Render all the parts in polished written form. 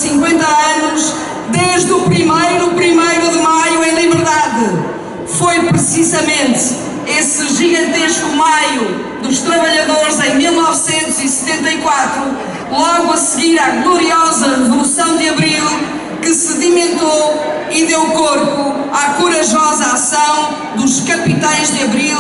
50 anos desde o primeiro de maio em liberdade. Foi precisamente esse gigantesco Maio dos Trabalhadores em 1974, logo a seguir à gloriosa Revolução de Abril, que sedimentou e deu corpo à corajosa ação dos capitães de Abril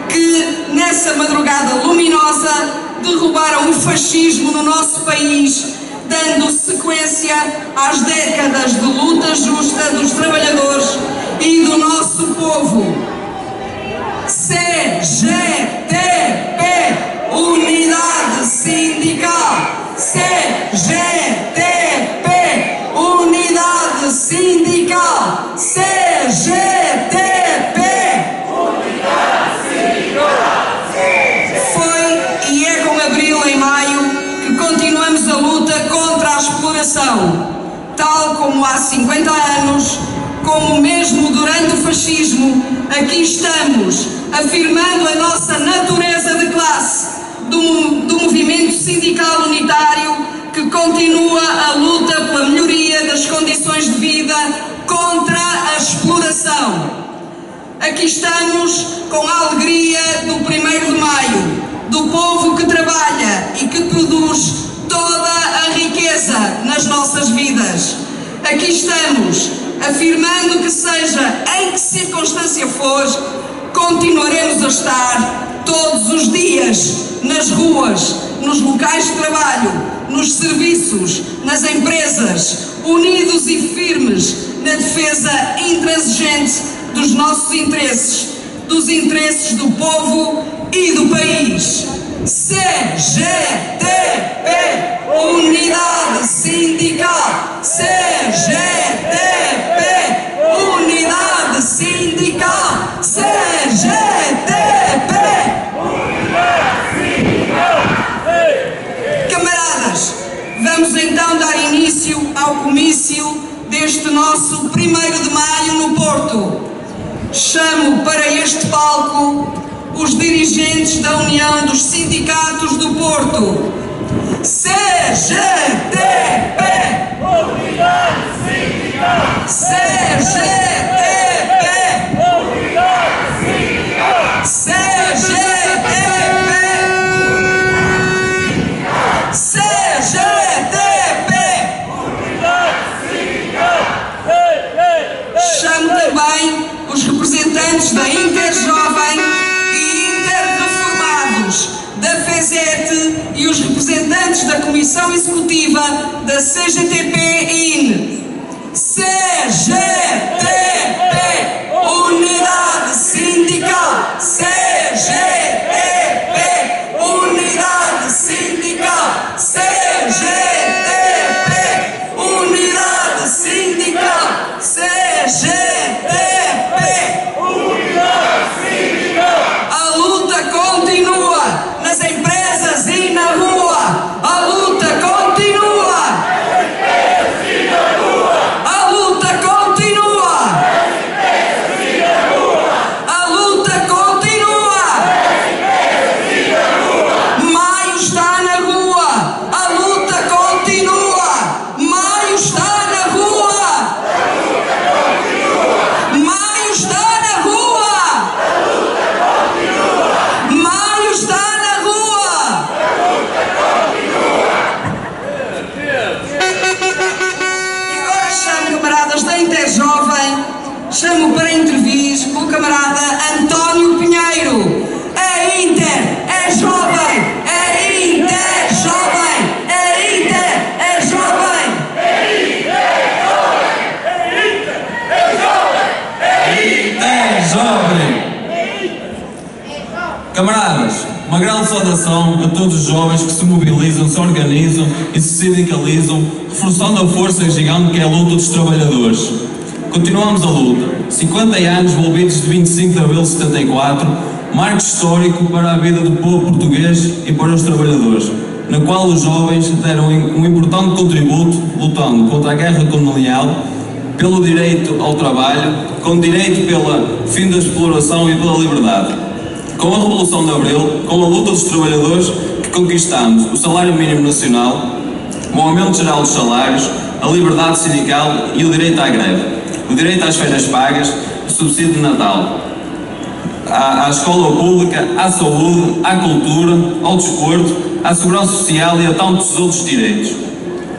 que, nessa madrugada luminosa, derrubaram o fascismo no nosso país, dando sequência às décadas de luta justa dos trabalhadores e do nosso povo. CGTP, Unidade Sindical. CGTP, Unidade Sindical. CGTP, Unidade Sindical. Foi e é com Abril em Maio que continuamos a luta contra a exploração. Tal como há 50 anos, como mesmo durante o fascismo, aqui estamos, afirmando a nossa natureza de classe, do movimento sindical unitário que continua a luta pela melhoria das condições de vida contra a exploração. Aqui estamos com a alegria do 1º de Maio, do povo que trabalha e que produz toda a riqueza nas nossas vidas. Aqui estamos, afirmando que seja em que circunstância for, continuaremos a estar todos os dias nas ruas, nos locais de trabalho, nos serviços, nas empresas, unidos e firmes na defesa intransigente dos nossos interesses, dos interesses do povo e do país. CGTP, Unidade Sindical. CGTP, Unidade Sindical. CGTP, Unidade Sindical. Camaradas, vamos então dar início ao comício deste nosso 1º de Maio no Porto. Chamo para este palco os dirigentes da União dos Sindicatos do Porto. CGTP, Unidade Sindical. CGTP, Unidade Sindical. CGTP, CGTP, Unidade Sindical. Chamo também os representantes da Interjovem e Interreformados, da FESET e os representantes da Comissão Executiva da CGTP-IN. CGTP, Unidade Sindical. CGTP, Unidade Sindical. CGTP, Unidade Sindical. CGTP, Unidade Sindical. A luta continua nas empresas e na rua. A luta continua. Nas empresas e na rua. A luta continua. Nas empresas e na rua. A luta continua. Nas empresas e na rua. Maio está na rua. A luta continua. Maio está na rua. A luta continua. Maio está na rua. A luta continua. Maio está na rua. A luta continua. E agora chamo camaradas da Interjovem, chamo para intervir o camarada António Pinheiro. É Inter, é jovem, é Inter, jovem, é Inter, é jovem. É jovem! Camaradas, uma grande saudação a todos os jovens que se mobilizam, se organizam e se sindicalizam, reforçando a força gigante que é a luta dos trabalhadores. Continuamos a luta. 50 anos envolvidos de 25 de abril de 74, marco histórico para a vida do povo português e para os trabalhadores, na qual os jovens deram um importante contributo lutando contra a guerra colonial, pelo direito ao trabalho, com direito pelo fim da exploração e pela liberdade. Com a Revolução de Abril, com a luta dos trabalhadores, que conquistamos o salário mínimo nacional, o aumento geral dos salários, a liberdade sindical e o direito à greve, o direito às férias pagas, o subsídio de Natal, à escola pública, à saúde, à cultura, ao desporto, à segurança social e a tantos outros direitos.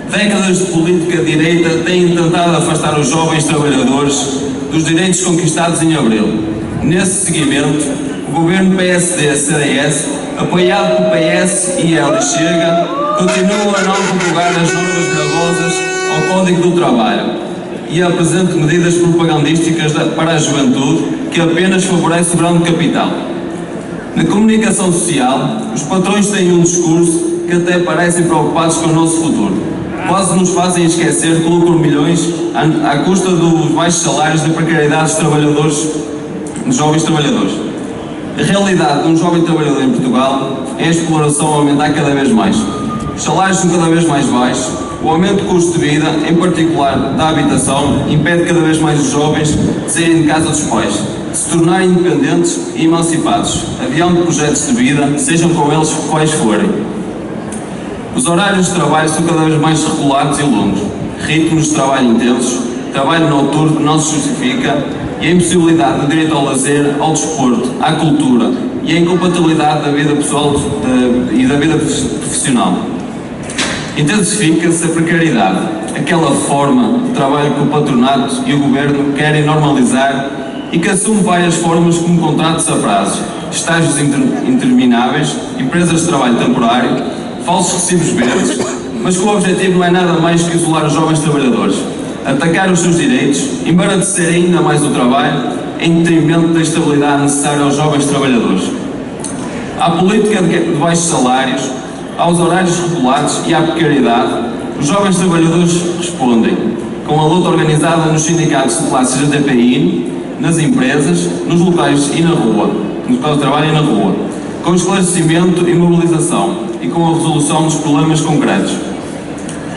Décadas de política de direita têm tentado afastar os jovens trabalhadores dos direitos conquistados em abril. Nesse seguimento, o governo PSD-CDS, apoiado pelo PS e L Chega, continua a não revogar as normas gravosas ao Código do Trabalho e apresenta medidas propagandísticas para a juventude que apenas favorece o grande capital. Na comunicação social, os patrões têm um discurso que até parecem preocupados com o nosso futuro. Quase nos fazem esquecer que lucram milhões à custa dos baixos salários e da precariedade dos trabalhadores, dos jovens trabalhadores. A realidade de um jovem trabalhador em Portugal é a exploração a aumentar cada vez mais. Os salários são cada vez mais baixos, o aumento do custo de vida, em particular da habitação, impede cada vez mais os jovens de saírem de casa dos pais, de se tornarem independentes e emancipados, adiante projetos de vida, sejam com eles quais forem. Os horários de trabalho são cada vez mais regulados e longos, ritmos de trabalho intensos, trabalho noturno que não se justifica e a impossibilidade do direito ao lazer, ao desporto, à cultura e a incompatibilidade da vida pessoal e da vida profissional. Intensifica-se a precariedade, aquela forma de trabalho que o patronato e o governo querem normalizar e que assume várias formas como contratos a prazo, estágios intermináveis, empresas de trabalho temporário, falsos recibos verdes, mas que o objetivo não é nada mais que isolar os jovens trabalhadores, atacar os seus direitos, embaratecer ainda mais o trabalho, em detrimento da estabilidade necessária aos jovens trabalhadores. À política de baixos salários, aos horários regulados e à precariedade, os jovens trabalhadores respondem com a luta organizada nos sindicatos de classe GTPI, nas empresas, nos locais e na rua, nos locais de trabalho e na rua, com esclarecimento e mobilização e com a resolução dos problemas concretos.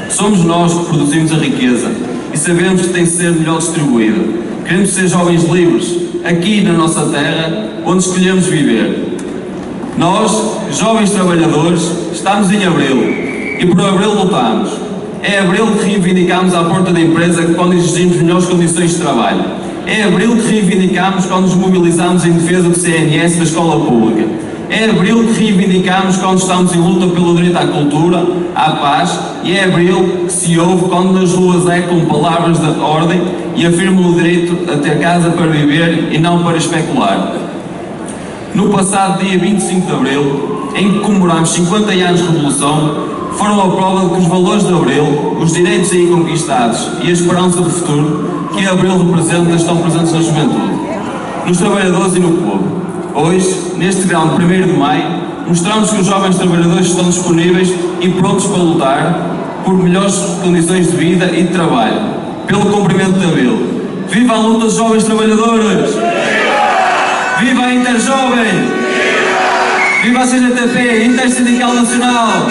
Somos nós que produzimos a riqueza e sabemos que tem de ser melhor distribuída. Queremos ser jovens livres, aqui na nossa terra, onde escolhemos viver. Nós, jovens trabalhadores, estamos em abril e por abril lutamos. É abril que reivindicamos à porta da empresa quando exigimos melhores condições de trabalho. É abril que reivindicamos quando nos mobilizamos em defesa do CNS e da escola pública. É abril que reivindicamos quando estamos em luta pelo direito à cultura, à paz, e é abril que se ouve quando nas ruas ecam palavras da ordem e afirmam o direito a ter casa para viver e não para especular. No passado dia 25 de abril, em que comemoramos 50 anos de Revolução, foram a prova de que os valores de abril, os direitos aí conquistados e a esperança do futuro que abril representa estão presentes na juventude, nos trabalhadores e no povo. Hoje, neste grão de 1º de maio, mostramos que os jovens trabalhadores estão disponíveis e prontos para lutar por melhores condições de vida e de trabalho, pelo cumprimento de abril. Viva a luta dos jovens trabalhadores! Viva a Interjovem! Viva a CGTP, Intersindical Nacional!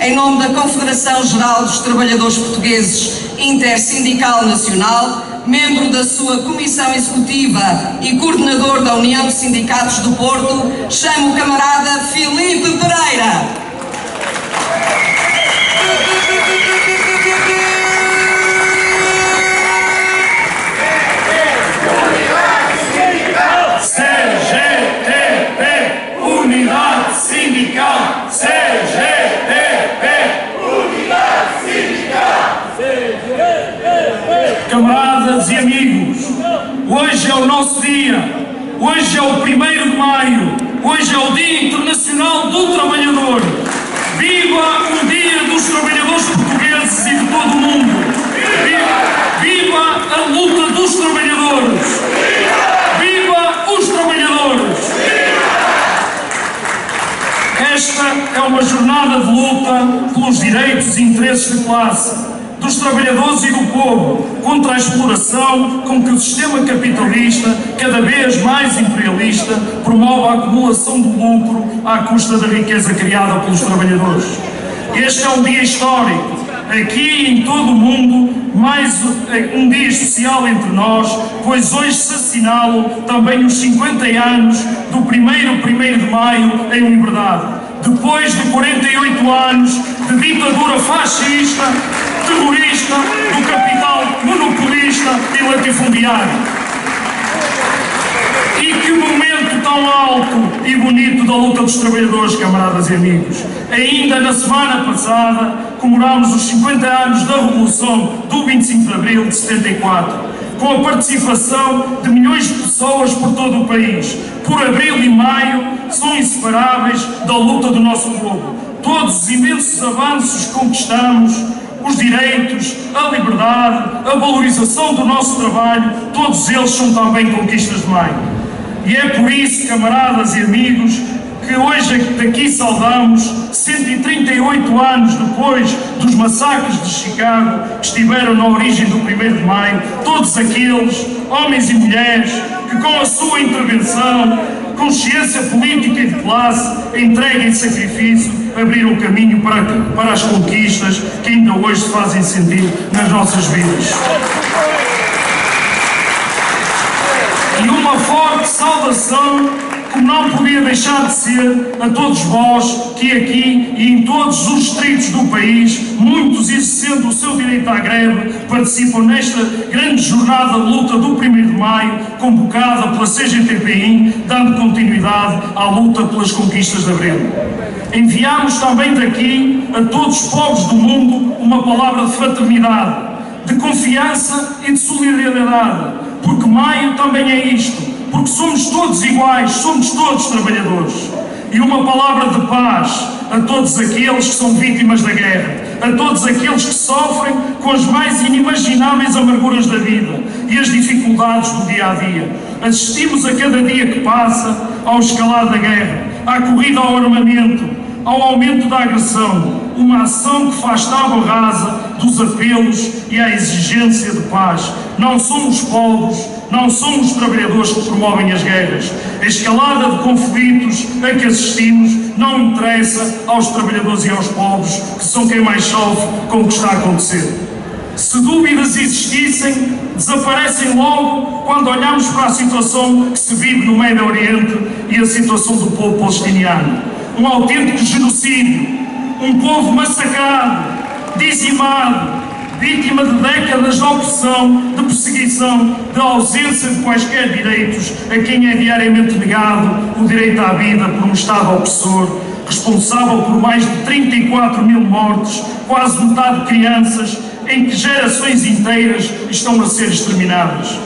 Em nome da Confederação Geral dos Trabalhadores Portugueses Intersindical Nacional, membro da sua Comissão Executiva e coordenador da União de Sindicatos do Porto, chamo o camarada Filipe Pereira. CGTP, Unidade Sindical, CGTP, Unidade Sindical, CGTP. Camaradas e amigos, hoje é o nosso dia, hoje é o 1º de maio, hoje é o Dia Internacional do Trabalhador. Viva o Dia dos Trabalhadores Portugueses e de todo o mundo! Viva a luta dos trabalhadores! Viva os trabalhadores! Esta é uma jornada de luta pelos direitos e interesses de classe, dos trabalhadores e do povo contra a exploração com que o sistema capitalista, cada vez mais imperialista, promove a acumulação do lucro à custa da riqueza criada pelos trabalhadores. Este é um dia histórico, aqui e em todo o mundo, mais um dia especial entre nós, pois hoje se assinalam também os 50 anos do 1º de maio em liberdade. Depois de 48 anos de ditadura fascista, terrorista, do capital monopolista e latifundiário. E que momento tão alto e bonito da luta dos trabalhadores, camaradas e amigos. Ainda na semana passada comemorámos os 50 anos da Revolução do 25 de Abril de 74, com a participação de milhões de pessoas por todo o país. Por abril e maio são inseparáveis da luta do nosso povo. Todos os imensos avanços que conquistamos, os direitos, a liberdade, a valorização do nosso trabalho, todos eles são também conquistas de maio. E é por isso, camaradas e amigos, que hoje daqui saudamos, 138 anos depois dos massacres de Chicago, que estiveram na origem do 1º de maio, todos aqueles homens e mulheres que com a sua intervenção, consciência política e de classe, entrega e sacrifício, abriram o caminho para as conquistas que ainda hoje se fazem sentir nas nossas vidas. E uma forte saudação, como não podia deixar de ser, a todos vós que aqui e em todos os distritos do país, muitos exercendo o seu direito à greve, participam nesta grande jornada de luta do 1º de maio, convocada pela CGTPI, dando continuidade à luta pelas conquistas de Abril. Enviamos também daqui a todos os povos do mundo uma palavra de fraternidade, de confiança e de solidariedade, porque maio também é isto, porque somos todos iguais, somos todos trabalhadores. E uma palavra de paz a todos aqueles que são vítimas da guerra, a todos aqueles que sofrem com as mais inimagináveis amarguras da vida e as dificuldades do dia a dia. Assistimos a cada dia que passa ao escalar da guerra, à corrida ao armamento, ao aumento da agressão, uma ação que faz tábua rasa dos apelos e à exigência de paz. Não somos povos, não somos trabalhadores que promovem as guerras. A escalada de conflitos a que assistimos não interessa aos trabalhadores e aos povos, que são quem mais sofre com o que está a acontecer. Se dúvidas existissem, desaparecem logo quando olhamos para a situação que se vive no Médio Oriente e a situação do povo palestiniano. Um autêntico genocídio, um povo massacrado, dizimado, vítima de décadas de opressão, de perseguição, de ausência de quaisquer direitos, a quem é diariamente negado o direito à vida por um Estado opressor, responsável por mais de 34 mil mortes, quase metade de crianças, em que gerações inteiras estão a ser exterminadas.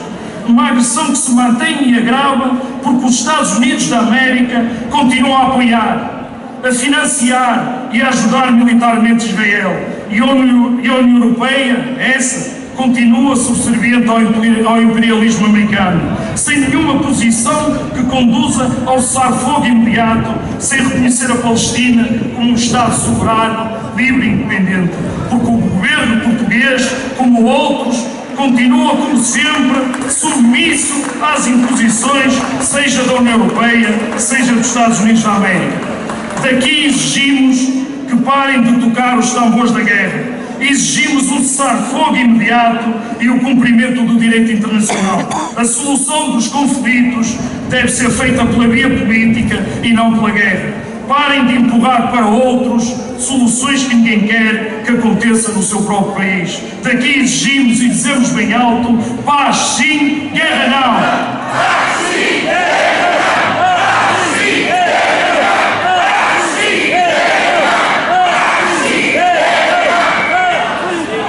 Uma agressão que se mantém e agrava porque os Estados Unidos da América continuam a apoiar, a financiar e a ajudar militarmente Israel. E a União Europeia, essa, continua subserviente ao imperialismo americano, sem nenhuma posição que conduza ao cessar-fogo imediato, sem reconhecer a Palestina como um Estado soberano, livre e independente, porque o governo português, como outros, continua, como sempre, submisso às imposições, seja da União Europeia, seja dos Estados Unidos da América. Daqui exigimos que parem de tocar os tambores da guerra. Exigimos um cessar-fogo imediato e o cumprimento do direito internacional. A solução dos conflitos deve ser feita pela via política e não pela guerra. Parem de empurrar para outros soluções que ninguém quer que aconteça no seu próprio país. Daqui exigimos e dizemos bem alto: paz sim, guerra não! Paz sim, guerra não!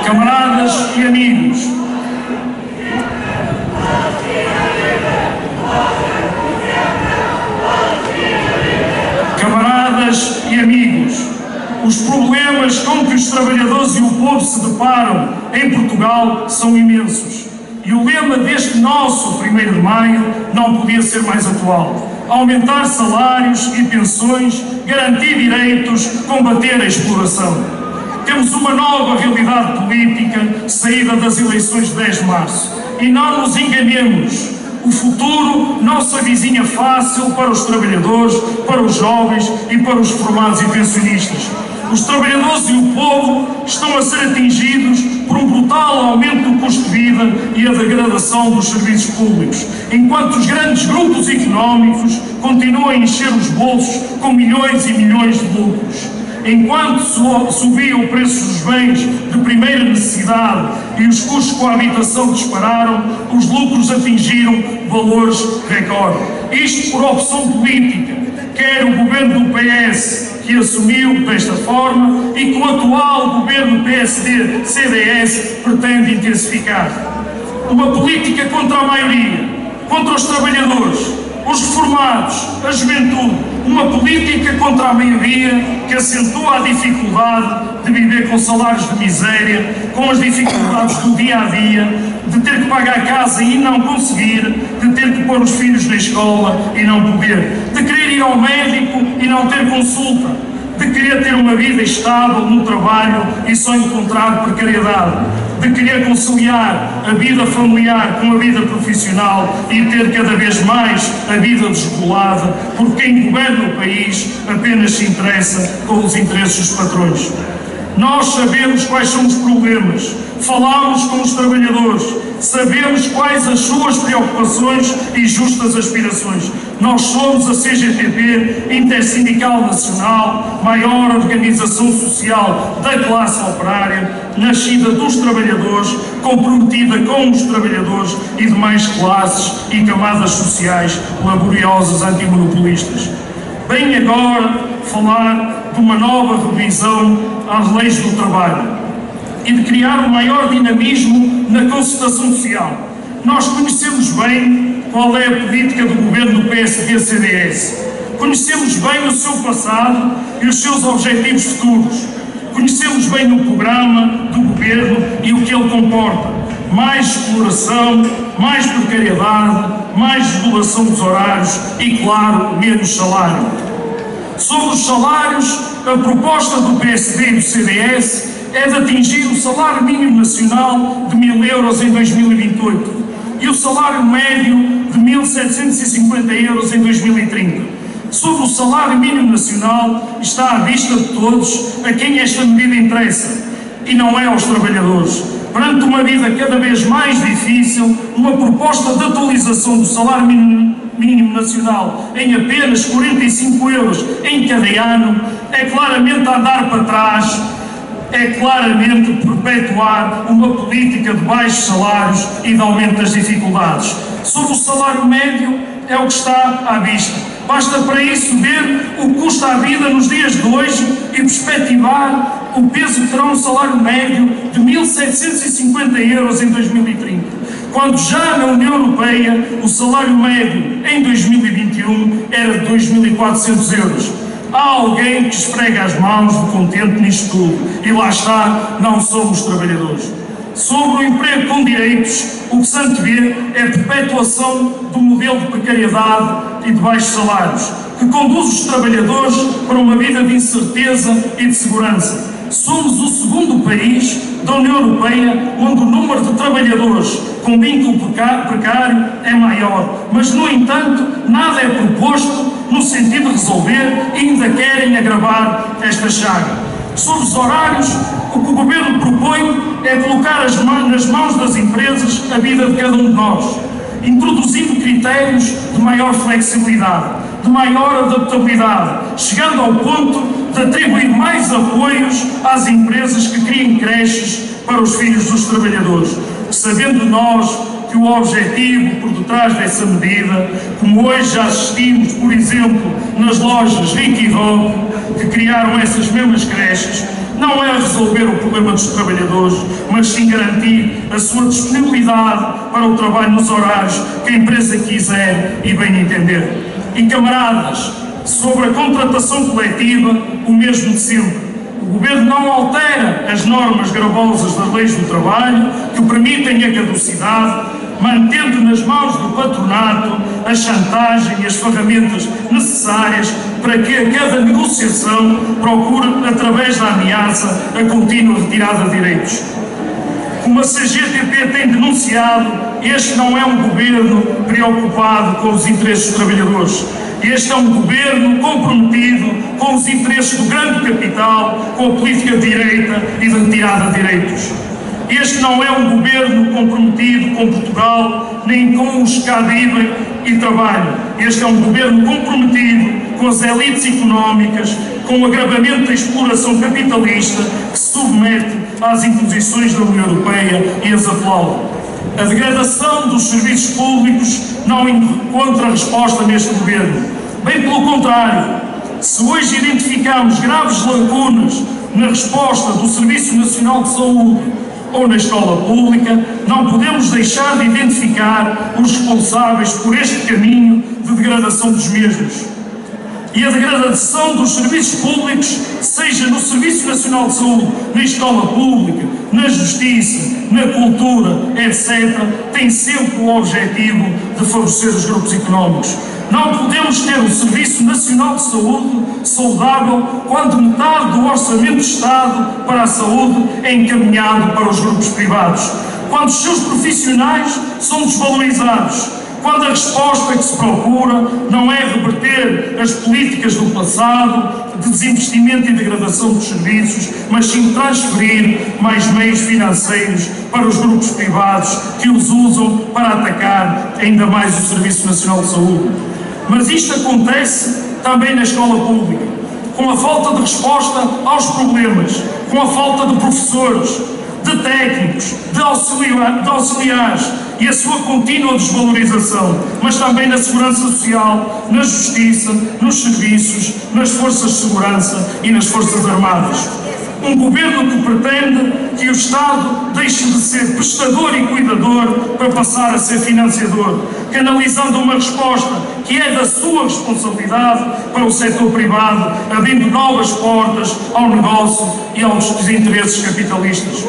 Camaradas e amigos, camaradas e amigos, os problemas com que os trabalhadores e o povo se deparam em Portugal são imensos. E o lema deste nosso 1º de maio não podia ser mais atual: aumentar salários e pensões, garantir direitos, combater a exploração. Temos uma nova realidade política saída das eleições de 10 de março. E não nos enganemos, o futuro não se avizinha fácil para os trabalhadores, para os jovens e para os reformados e pensionistas. Os trabalhadores e o povo estão a ser atingidos por um brutal aumento do custo de vida e a degradação dos serviços públicos, enquanto os grandes grupos económicos continuam a encher os bolsos com milhões e milhões de lucros. Enquanto subia o preço dos bens de primeira necessidade e os custos com a habitação dispararam, os lucros atingiram valores recorde. Isto por opção política, quer o governo do PS, que assumiu desta forma, e que o atual governo PSD-CDS pretende intensificar. Uma política contra a maioria, contra os trabalhadores, os reformados, a juventude, uma política contra a maioria que acentua a dificuldade de viver com salários de miséria, com as dificuldades do dia-a-dia, de ter que pagar casa e não conseguir, de ter que pôr os filhos na escola e não poder, de querer ir ao médico e não ter consulta, de querer ter uma vida estável no trabalho e só encontrar precariedade, de querer conciliar a vida familiar com a vida profissional e ter cada vez mais a vida desregulada, porque quem governa o país apenas se interessa com os interesses dos patrões. Nós sabemos quais são os problemas, falamos com os trabalhadores, sabemos quais as suas preocupações e justas aspirações. Nós somos a CGTP, Intersindical Nacional, maior organização social da classe operária, nascida dos trabalhadores, comprometida com os trabalhadores e demais classes e camadas sociais laboriosas antimonopolistas. Vem agora falar de uma nova revisão às leis do trabalho e de criar um maior dinamismo na concertação social. Nós conhecemos bem qual é a política do governo do PSD-CDS. Conhecemos bem o seu passado e os seus objetivos futuros. Conhecemos bem o programa do governo e o que ele comporta. Mais exploração, mais precariedade, mais regulação dos horários e, claro, menos salário. Sobre os salários, a proposta do PSD e do CDS é de atingir o salário mínimo nacional de 1.000 euros em 2028 e o salário médio de 1.750 euros em 2030. Sobre o salário mínimo nacional, está à vista de todos a quem esta medida interessa, e não é aos trabalhadores. Perante uma vida cada vez mais difícil, uma proposta de atualização do salário mínimo nacional em apenas 45 euros em cada ano é claramente andar para trás, é claramente perpetuar uma política de baixos salários e de aumento das dificuldades. Sobre o salário médio, é o que está à vista. Basta para isso ver o que custa a vida nos dias de hoje e perspectivar o peso que terá um salário médio de 1.750 euros em 2030, quando já na União Europeia o salário médio em 2021 era de 2.400 euros. Há alguém que esfrega as mãos de contente nisto tudo, e lá está, não somos trabalhadores. Sobre o emprego com direitos, o que se antevê é a perpetuação do modelo de precariedade e de baixos salários, que conduz os trabalhadores para uma vida de incerteza e de segurança. Somos o segundo país da União Europeia onde o número de trabalhadores com vínculo precário é maior, mas, no entanto, nada é proposto no sentido de resolver e ainda querem agravar esta chaga. Sobre os horários, o que o Governo propõe é colocar nas mãos das empresas a vida de cada um de nós, introduzindo critérios de maior flexibilidade, de maior adaptabilidade, chegando ao ponto de atribuir mais apoios às empresas que criem creches para os filhos dos trabalhadores, sabendo nós que o objetivo por detrás dessa medida, como hoje já assistimos, por exemplo, nas lojas Rick e Rock, que criaram essas mesmas creches, não é resolver o problema dos trabalhadores, mas sim garantir a sua disponibilidade para o trabalho nos horários que a empresa quiser e bem entender. E, camaradas, sobre a contratação coletiva, o mesmo de sempre. O Governo não altera as normas gravosas das leis do trabalho que permitem a caducidade, mantendo nas mãos do patronato a chantagem e as ferramentas necessárias para que a cada negociação procure, através da ameaça, a contínua retirada de direitos. Como a CGTP tem denunciado, este não é um governo preocupado com os interesses dos trabalhadores. Este é um governo comprometido com os interesses do grande capital, com a política de direita e de retirada de direitos. Este não é um governo comprometido com Portugal, nem com os que cá vivem e trabalham. Este é um governo comprometido com as elites económicas, com o agravamento da exploração capitalista que se submete às imposições da União Europeia e as aplaude. A degradação dos serviços públicos não encontra resposta neste governo. Bem pelo contrário, se hoje identificamos graves lacunas na resposta do Serviço Nacional de Saúde ou na escola pública, não podemos deixar de identificar os responsáveis por este caminho de degradação dos mesmos. E a degradação dos serviços públicos, seja no Serviço Nacional de Saúde, na escola pública, na justiça, na cultura, etc., tem sempre o objetivo de favorecer os grupos económicos. Não podemos ter um Serviço Nacional de Saúde saudável quando metade do orçamento do Estado para a saúde é encaminhado para os grupos privados, quando os seus profissionais são desvalorizados, quando a resposta que se procura não é reverter as políticas do passado de desinvestimento e degradação dos serviços, mas sim transferir mais meios financeiros para os grupos privados que os usam para atacar ainda mais o Serviço Nacional de Saúde. Mas isto acontece também na escola pública, com a falta de resposta aos problemas, com a falta de professores, de técnicos, de auxiliares e a sua contínua desvalorização, mas também na segurança social, na justiça, nos serviços, nas forças de segurança e nas forças armadas. Um governo que pretende que o Estado deixe de ser prestador e cuidador para passar a ser financiador, canalizando uma resposta que é da sua responsabilidade para o setor privado, abrindo novas portas ao negócio e aos interesses capitalistas.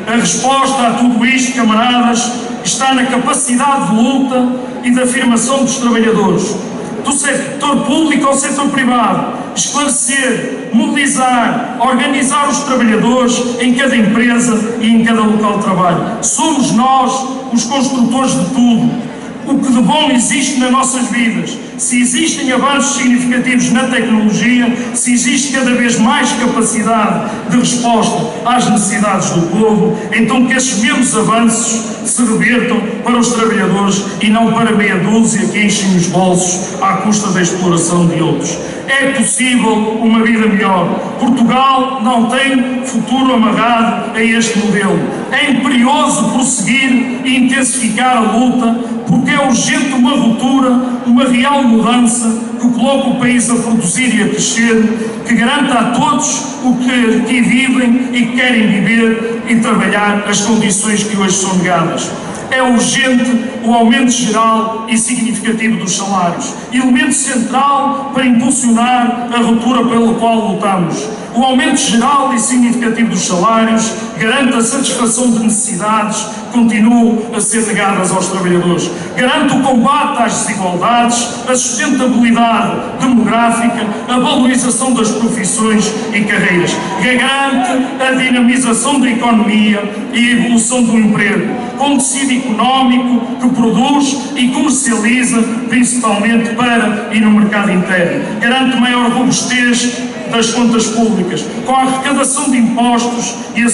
A resposta a tudo isto, camaradas, está na capacidade de luta e de afirmação dos trabalhadores, do setor público ao setor privado, esclarecer, mobilizar, organizar os trabalhadores em cada empresa e em cada local de trabalho. Somos nós os construtores de tudo. O que de bom existe nas nossas vidas, se existem avanços significativos na tecnologia, se existe cada vez mais capacidade de resposta às necessidades do povo, então que esses mesmos avanços se revertam para os trabalhadores e não para meia dúzia que enchem os bolsos à custa da exploração de outros. É possível uma vida melhor. Portugal não tem futuro amarrado a este modelo. É imperioso prosseguir e intensificar a luta, porque é urgente uma ruptura, uma real mudança que coloque o país a produzir e a crescer, que garanta a todos o que aqui vivem e que querem viver e trabalhar as condições que hoje são negadas. É urgente o aumento geral e significativo dos salários, elemento central para impulsionar a ruptura pela qual lutamos. O aumento geral e significativo dos salários garante a satisfação de necessidades que continuam a ser negadas aos trabalhadores. Garante o combate às desigualdades, a sustentabilidade demográfica, a valorização das profissões e carreiras. Garante a dinamização da economia e a evolução do emprego, com tecido económico que produz e comercializa, principalmente para e no mercado interno. Garante maior robustez das contas públicas, com a arrecadação de impostos e a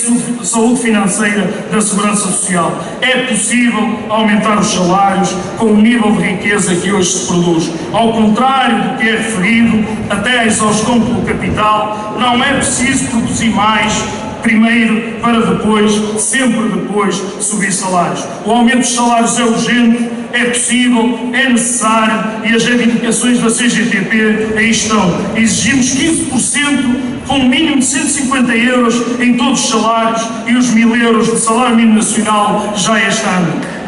saúde financeira da segurança social. É possível aumentar os salários com o nível de riqueza que hoje se produz. Ao contrário do que é referido, até a exaustão pelo capital, não é preciso produzir mais primeiro para depois, sempre depois, subir salários. O aumento dos salários é urgente, é possível, é necessário e as reivindicações da CGTP aí estão. Exigimos 15% com um mínimo de 150 euros em todos os salários e os 1000 euros de salário mínimo nacional já este ano.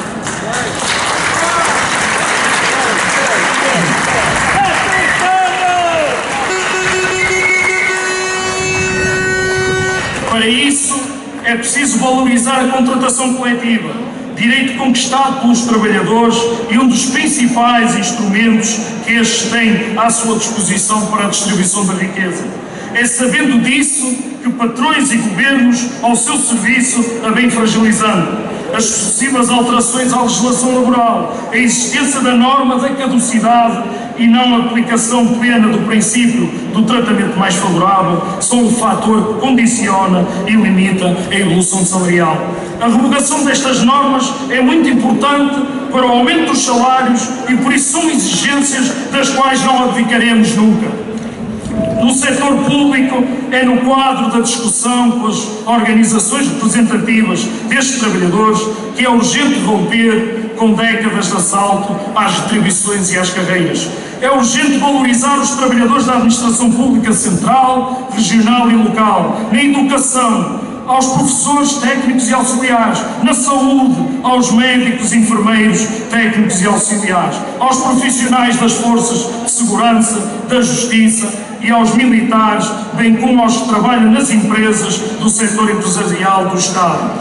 Para isso, É preciso valorizar a contratação coletiva, direito conquistado pelos trabalhadores e um dos principais instrumentos que estes têm à sua disposição para a distribuição da riqueza. É sabendo disso que patrões e governos, ao seu serviço, a vêm fragilizando. As sucessivas alterações à legislação laboral, a existência da norma da caducidade e não a aplicação plena do princípio do tratamento mais favorável são um fator que condiciona e limita a evolução salarial. A revogação destas normas é muito importante para o aumento dos salários e por isso são exigências das quais não abdicaremos nunca. No setor público, é no quadro da discussão com as organizações representativas destes trabalhadores que é urgente romper com décadas de assalto às retribuições e às carreiras. É urgente valorizar os trabalhadores da administração pública central, regional e local, na educação, aos professores, técnicos e auxiliares, na saúde, aos médicos, enfermeiros, técnicos e auxiliares, aos profissionais das forças de segurança, da justiça e aos militares, bem como aos que trabalham nas empresas do setor empresarial do Estado.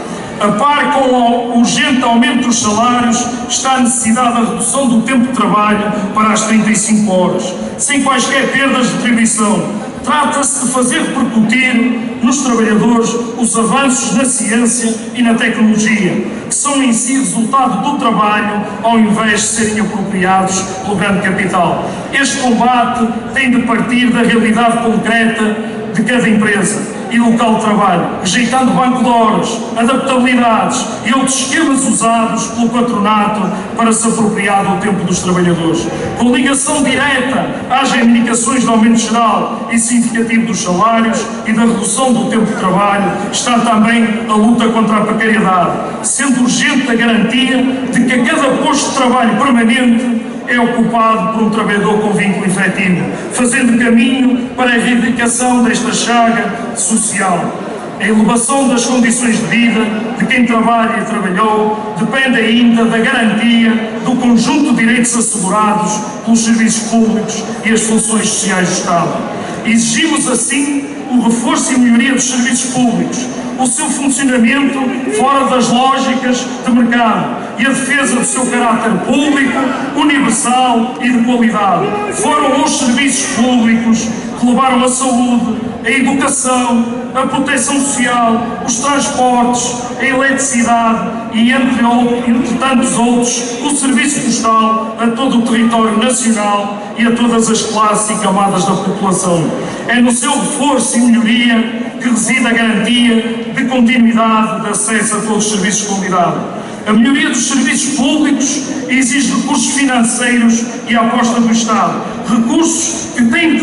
A par com o urgente aumento dos salários, está a necessidade da redução do tempo de trabalho para as 35 horas, sem quaisquer perdas de retribuição. Trata-se de fazer repercutir nos trabalhadores os avanços na ciência e na tecnologia, que são em si resultado do trabalho, ao invés de serem apropriados pelo grande capital. Este combate tem de partir da realidade concreta de cada empresa e local de trabalho, rejeitando banco de horas, adaptabilidades e outros esquemas usados pelo patronato para se apropriar do tempo dos trabalhadores. Com ligação direta às reivindicações de aumento geral e significativo dos salários e da redução do tempo de trabalho, está também a luta contra a precariedade, sendo urgente a garantia de que a cada posto de trabalho permanente é ocupado por um trabalhador com vínculo efetivo, fazendo caminho para a erradicação desta chaga social. A elevação das condições de vida de quem trabalha e trabalhou depende ainda da garantia do conjunto de direitos assegurados pelos serviços públicos e as funções sociais do Estado. Exigimos, assim, o reforço e melhoria dos serviços públicos, o seu funcionamento fora das lógicas de mercado e a defesa do seu caráter público, universal e de qualidade. Foram os serviços públicos que levaram a saúde, a educação, a proteção social, os transportes, a eletricidade e, entre tantos outros, o serviço postal a todo o território nacional e a todas as classes e camadas da população. É no seu reforço e melhoria que reside a garantia de continuidade de acesso a todos os serviços de qualidade. A melhoria dos serviços públicos exige recursos financeiros e a aposta do Estado. Recursos que têm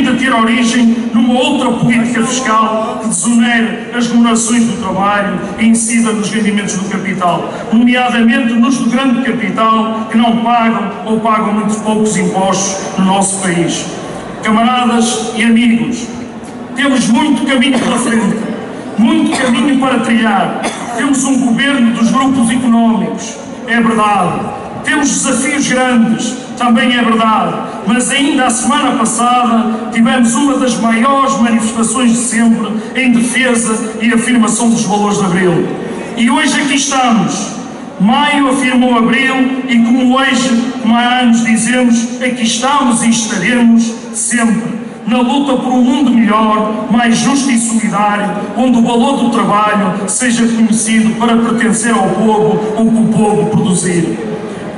de ter origem numa outra política fiscal que desonere as remunerações do trabalho e incida nos rendimentos do capital, nomeadamente nos do grande capital que não pagam ou pagam muito poucos impostos no nosso país. Camaradas e amigos, temos muito caminho pela frente, muito caminho para trilhar. Temos um governo dos grupos económicos, é verdade. Temos desafios grandes, também é verdade. Mas ainda a semana passada tivemos uma das maiores manifestações de sempre em defesa e afirmação dos valores de Abril. E hoje aqui estamos. Maio afirmou Abril e como hoje, como há anos dizemos, aqui estamos e estaremos sempre. Na luta por um mundo melhor, mais justo e solidário, onde o valor do trabalho seja conhecido para pertencer ao povo, o que o povo produzir.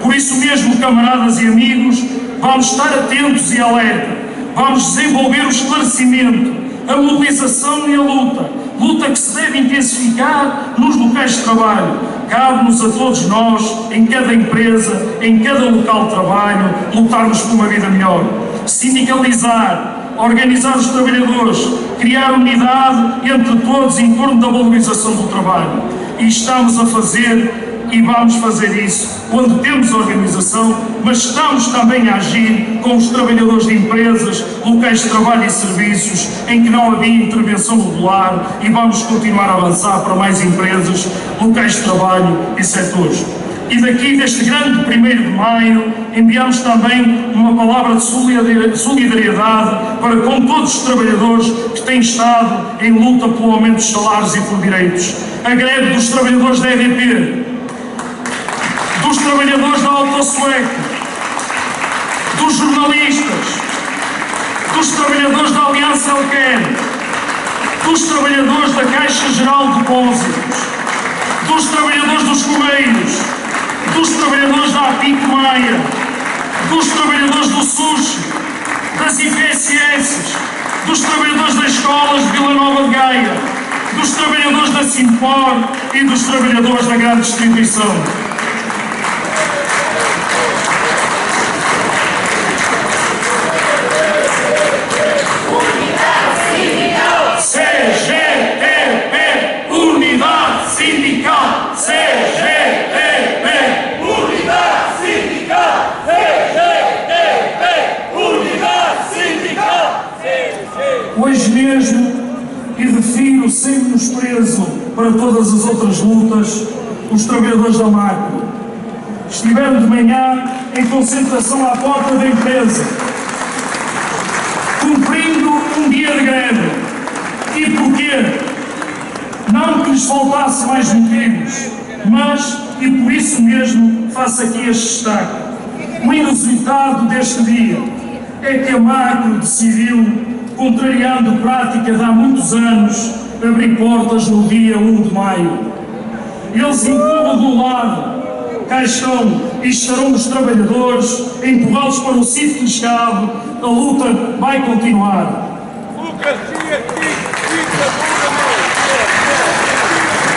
Por isso mesmo, camaradas e amigos, vamos estar atentos e alerta, vamos desenvolver o esclarecimento, a mobilização e a luta que se deve intensificar nos locais de trabalho. Cabe-nos a todos nós, em cada empresa, em cada local de trabalho, lutarmos por uma vida melhor. Sindicalizar, organizar os trabalhadores, criar unidade entre todos em torno da valorização do trabalho. E estamos a fazer e vamos fazer isso quando temos organização, mas estamos também a agir com os trabalhadores de empresas, locais de trabalho e serviços em que não havia intervenção regular e vamos continuar a avançar para mais empresas, locais de trabalho e setores. E daqui, deste grande 1º de Maio, enviamos também uma palavra de solidariedade para com todos os trabalhadores que têm estado em luta pelo aumento dos salários e por direitos. A greve dos trabalhadores da EDP, dos trabalhadores da Alta Sueca, dos jornalistas, dos trabalhadores da Aliança Elquer, dos trabalhadores da Caixa Geral de Depósitos, dos trabalhadores dos Correios, dos trabalhadores da Apico Maia, dos trabalhadores do SUS, das IPSS, dos trabalhadores das escolas de Vila Nova de Gaia, dos trabalhadores da Simpor e dos trabalhadores da grande distribuição. CGTP, Unidade Sindical, CGTP, Unidade Sindical, CGTP, Unidade Sindical. Hoje mesmo, e defino sem menosprezo para todas as outras lutas, os trabalhadores da Macro estiveram de manhã em concentração à porta da empresa, cumprindo um dia de greve. E porquê? Não que lhes faltasse mais motivos, mas, e por isso mesmo, faço aqui este destaque. O inusitado deste dia é que a Macro decidiu, contrariando prática de há muitos anos, abrir portas no dia 1 de maio. Eles empurram do lado, cá estão e estarão os trabalhadores a empurrá-los para o sítio que lhes cabe. A luta vai continuar.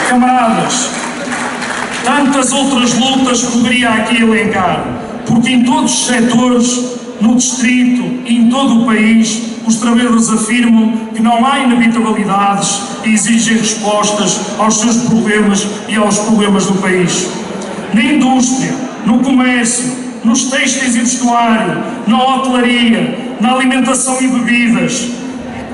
Camaradas, tantas outras lutas poderia aqui elencar, porque em todos os setores, no distrito e em todo o país, os trabalhadores afirmam que não há inevitabilidades e exigem respostas aos seus problemas e aos problemas do país. Na indústria, no comércio, nos têxteis e vestuário, na hotelaria, na alimentação e bebidas,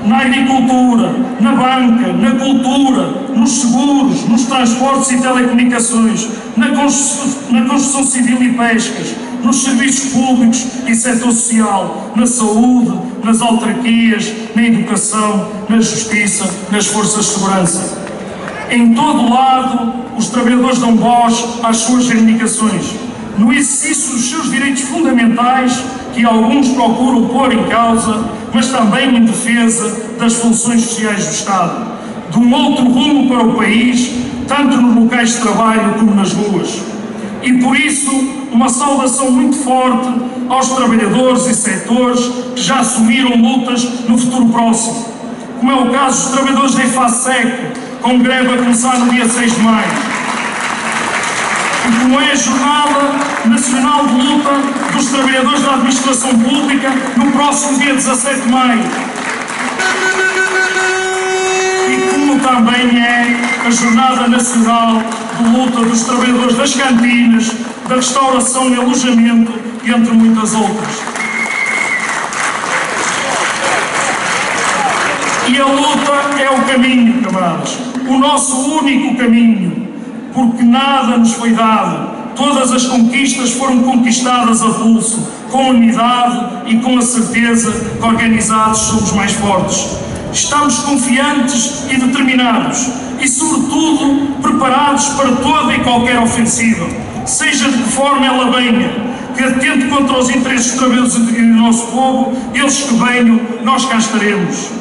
na agricultura, na banca, na cultura, nos seguros, nos transportes e telecomunicações, na construção civil e pescas, nos serviços públicos e setor social, na saúde, nas autarquias, na educação, na justiça, nas forças de segurança. Em todo lado, os trabalhadores dão voz às suas reivindicações, no exercício dos seus direitos fundamentais, que alguns procuram pôr em causa, mas também em defesa das funções sociais do Estado, de um outro rumo para o país, tanto nos locais de trabalho como nas ruas. E por isso, uma saudação muito forte aos trabalhadores e setores que já assumiram lutas no futuro próximo, como é o caso dos trabalhadores da EFASEC, com greve a começar no dia 6 de maio. E como é a Jornada Nacional de Luta dos Trabalhadores da Administração Pública no próximo dia 17 de maio. E como também é a Jornada Nacional de Luta dos Trabalhadores das Cantinas, da Restauração e Alojamento, entre muitas outras. E a luta é o caminho, camaradas, o nosso único caminho, porque nada nos foi dado, todas as conquistas foram conquistadas a pulso, com unidade e com a certeza que organizados somos mais fortes. Estamos confiantes e determinados e, sobretudo, preparados para toda e qualquer ofensiva, seja de que forma ela venha, que atente contra os interesses dos trabalhadores e do nosso povo, eles que venham, nós cá estaremos.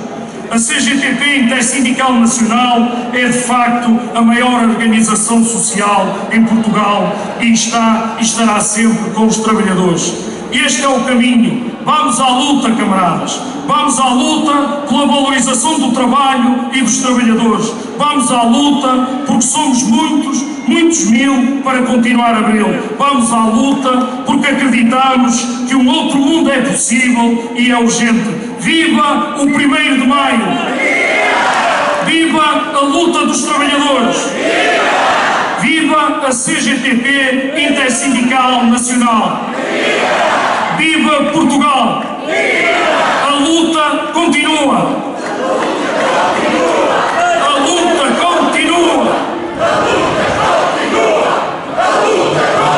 A CGTP Intersindical Nacional é de facto a maior organização social em Portugal e está e estará sempre com os trabalhadores. Este é o caminho. Vamos à luta, camaradas. Vamos à luta pela valorização do trabalho e dos trabalhadores. Vamos à luta porque somos muitos, muitos mil para continuar a abri-lo. Vamos à luta porque acreditamos que um outro mundo é possível e é urgente. Viva o 1º de maio! Viva a luta dos trabalhadores! Viva a CGTP Intersindical Nacional! Viva Portugal! A luta continua! A luta continua! A luta continua! A luta continua!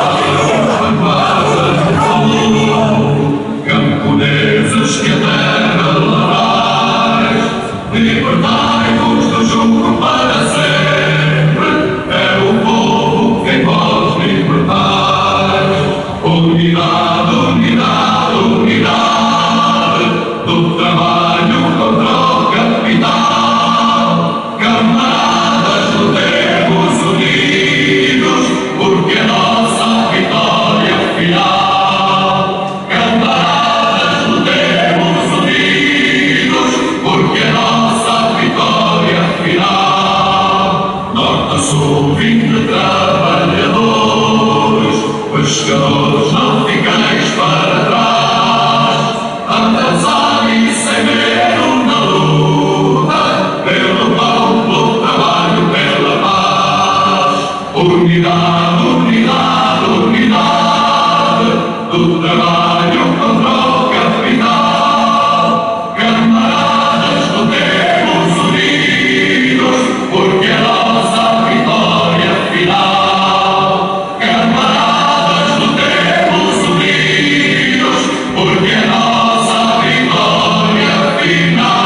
fim de trabalhadores, pescadores, não fiqueis para trás, avançar e sem medo na luta, pelo pão, pelo trabalho, pela paz. Unidade, unidade, unidade, do trabalho contra o capital. Camaradas, lutemos unidos, porque a nossa vitória final. Camaradas, lutemos unidos, porque a nossa vitória final.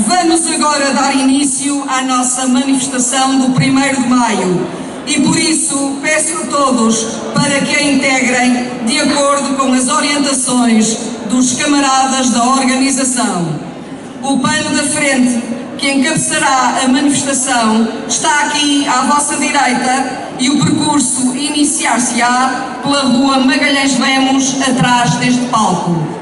Vamos agora dar início à nossa manifestação do 1º de Maio e por isso peço a todos para que a integrem de acordo com as orientações dos camaradas da organização. O pano da frente que encabeçará a manifestação está aqui à vossa direita e o percurso iniciar-se-á pela rua Magalhães Lemos, atrás deste palco.